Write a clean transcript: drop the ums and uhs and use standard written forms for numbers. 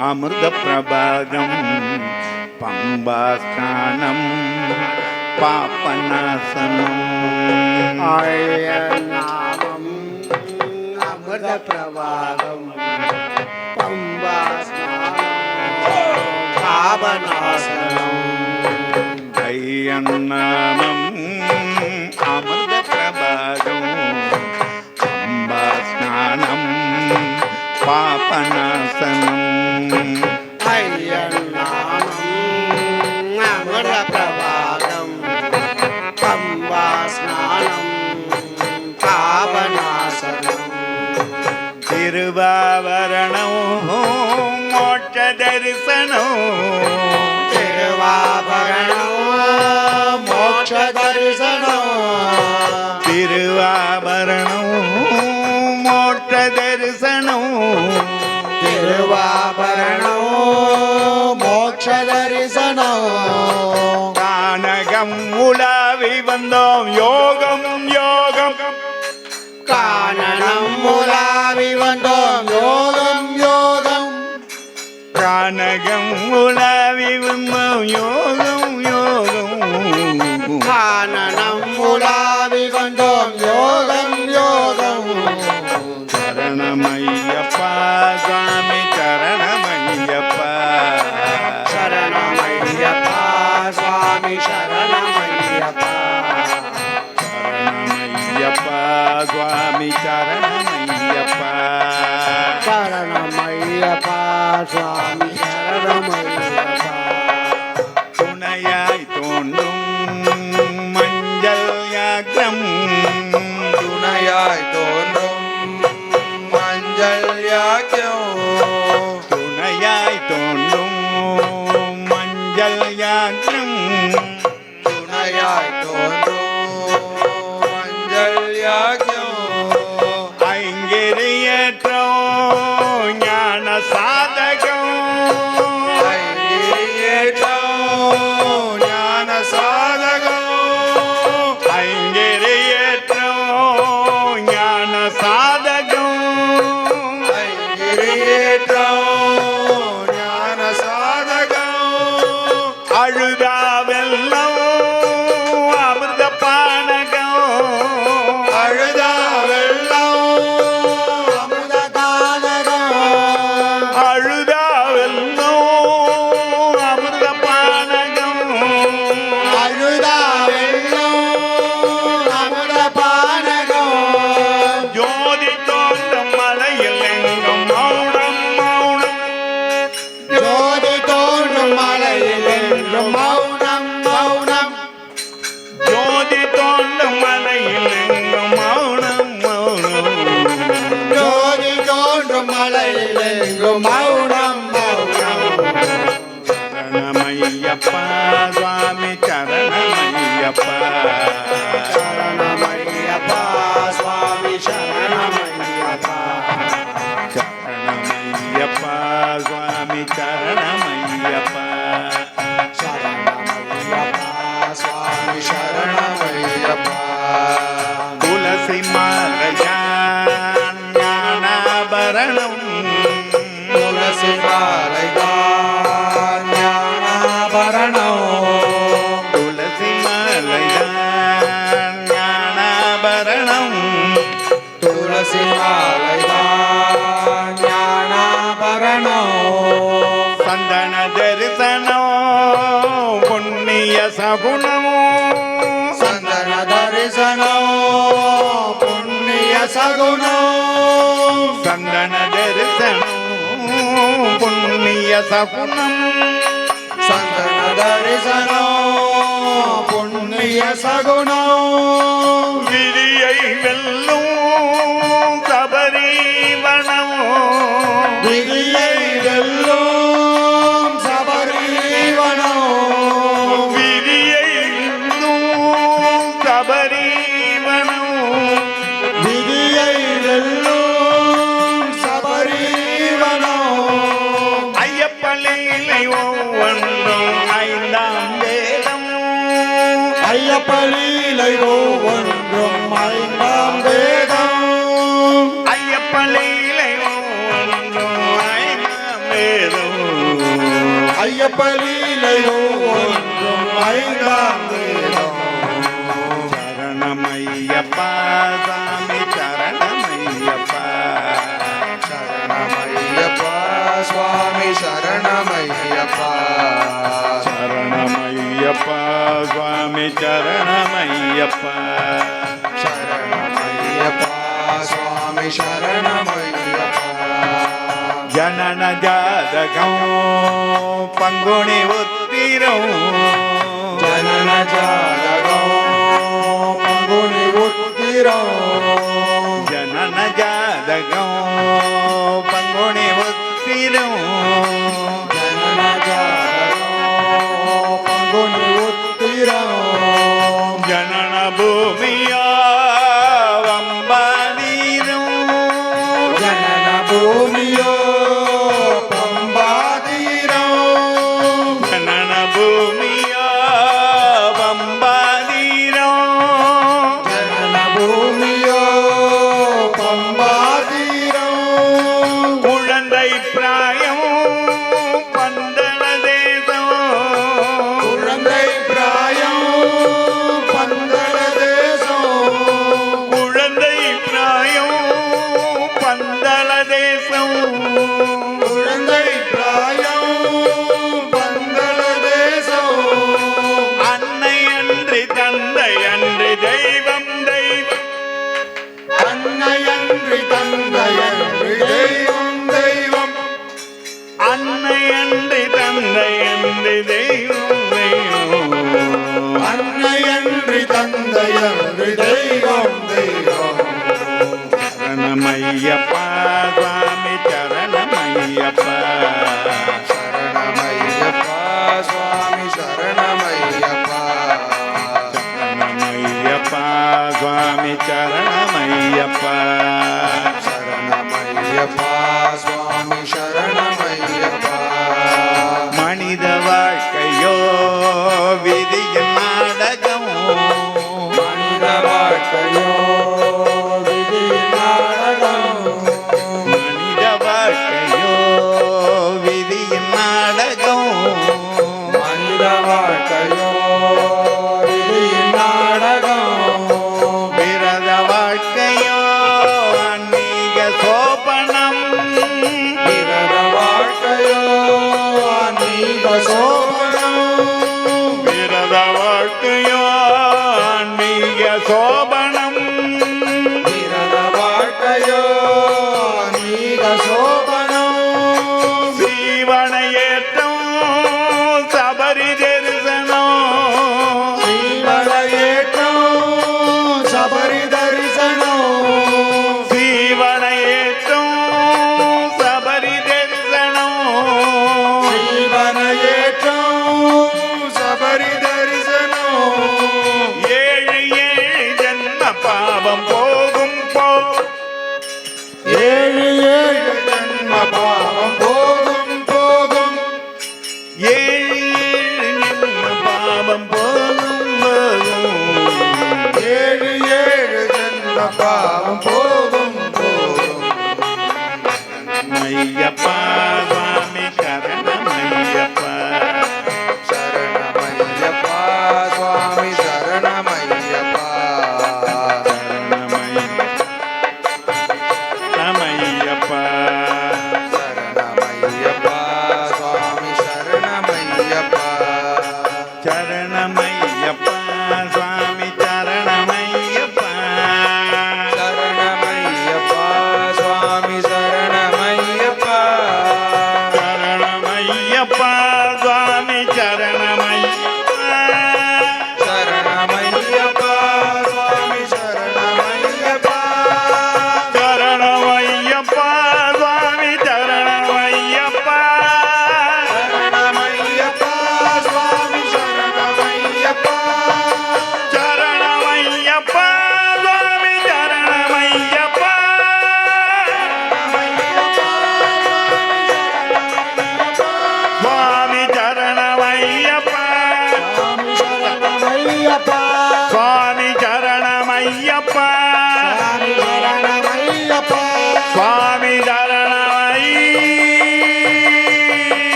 அமிர்த பிரபாகம் பம்பாஸ்நானம் பாபநாசனம் ஆயநாமம் அமிர்த பிரபாகம் பம்பாஸ்நானம் பாபநாசனம் ஐயநாமம் அமிர்த பிரபாகம் பம்பாஸ்நானம் பாபநாசனம் ஐயநாமம் அமிர்த பிரபாகம் பம்பாஸ்நானம் பாபநாசனம் திருவாபரணம் மோட்ச தரிசனம் திருவாபரணம் மோட்ச தரிசனம் திருவாபரணம் மோட்ச தரிசனம் திருவாபரணம் மோட்ச தரிசனம் கானகம் உலாவி வந்தோம் யோகம் யோகம் கானனம் உலாவி வந்தோம் யோகம் யோகம் கானகம் உலாவி வந்தோம் யோகம் யோகம் கானனம் உலாவி வந்தோம் யோகம் யோகம் சரணமையப்பா சுவாமி சரணமையப்பா சரணமையப்பா சுவாமி சரணமையப்பா சரணமையப்பா சுவாமி சரணமையப்பா சரணமையப்பா சுவாமி சரணமையப்பா துணையாய் தோன்றும் மஞ்சள் யாக்ரம் துணையாய் தோன்றும் மஞ்சள் யாக்கியம் துணையாய் தோன்றும் மஞ்சள் யாக்ரம் துணையாய் தோன்றும் மஞ்சள் யாக்கியம் ஐங்கிரியற்றோ ஞான சாதகம் ஐங்கிரியேற்றோ ஞான சாதகம் ஐங்கிரியற்றோ ஞான சாதகம் ஐங்கிரியேற்றோ ஞான சாதகம் அழுதாவெல்லாம் அமிர்த பானகம் அழுதா வெள்ளம் அமுத கானகம் அழுதாவெல்லாம் அமிர்த பானகம் அழுதா வெள்ளம் அமுத பானகம் ஜோதி தோன்றும் மலையில் எங்கும் மௌனம் மௌனம் ஜோதி தோன்றும் மலையில் என்றும் மௌனம் மௌனம் ஜோதி தோன்றும் மலையில் எங்கும் மௌனம் மௌனம் ஜோதி தோன்றும் மலையில் எங்கும் மௌனம் மௌனம் சரணமையப்பா சுவாமி சரணமையப்பா சரணமையப்பா சுவாமி சரணமையப்பா சரணமையப்பா சுவாமி சரணமையப்பா சரணமையப்பா சுவாமி சரணமையப்பா துளசி மாலையான் ஞானாபரணம் துளசி மாலைதான் ஞானாபரணம் துளசி மாலையான் ஞானாபரணம் துளசி மாலைதான் ஞானாபரணம் சந்தன தரிசனம் புண்ணிய சகுனமோ சந்தன தரிசனம் புண்ணிய சகுனம் சந்தன தரிசனம் புண்ணிய சகுனம் சந்தன தரிசனம் புண்ணிய சகுனம் விதியை வெல்லும் சபரீவனம் விதியை வெல்லும் சபரீவனம் விதியை வெல்லும் சபரீவனம் விதியை வெல்லும் சபரீவனம் ஐயப்பள்ளியிலை ஒவ்வொன்றும் ஐந்தாம் வேதம் ஐயப்பலீலை ஒவ்வொன்றும் ஐந்தாம் வேதம் ஐயப்பள்ளியிலை ஒவ்வொன்றும் ஐந்தாம் வேதம் ஐயப்ப லீலையோ ஒன்றும் ஐந்தாம் வேதம் சரணமையப்பா சாமி சரணமையப்பா சரணமையப்பா சுவாமி சரணமையப்பா சரணமையப்பா சுவாமி சரணமையப்பா சரணமையப்பா சுவாமி சரணமையப்பா ஜனன ஜாதகம் பங்குனி உத்திரம் ஜனன ஜாதகம் பங்குனி உத்திரம் ஜனன ஜாதகம் பங்குனி உத்திரம் ஜனன ஜாதகம் பங்குனி உத்திரம் ஜனன பூமியா வம்பாதீரம் ஜனன பூமியோ பம்பாதீரம் ஜனன பூமியா வம்பாதீரம் ஜனன பூமியோ பம்பாதீரம் குழந்தை பிராயம் பந்தள தேசம் குழந்தை பிராயம் பந்தள தேசம் குழந்தை பிராயம் பந்தள தேசம் குழந்தை பிராயம் பந்தள தேசம் அன்னை அன்றி தந்தை அன்றி தெய்வம் தெய்வம் அன்னையன்றி தந்தையன்றி தெய்வம் தெய்வம் அன்னை அன்றி தந்தை அன்றி தெய்வம் தெய்வம்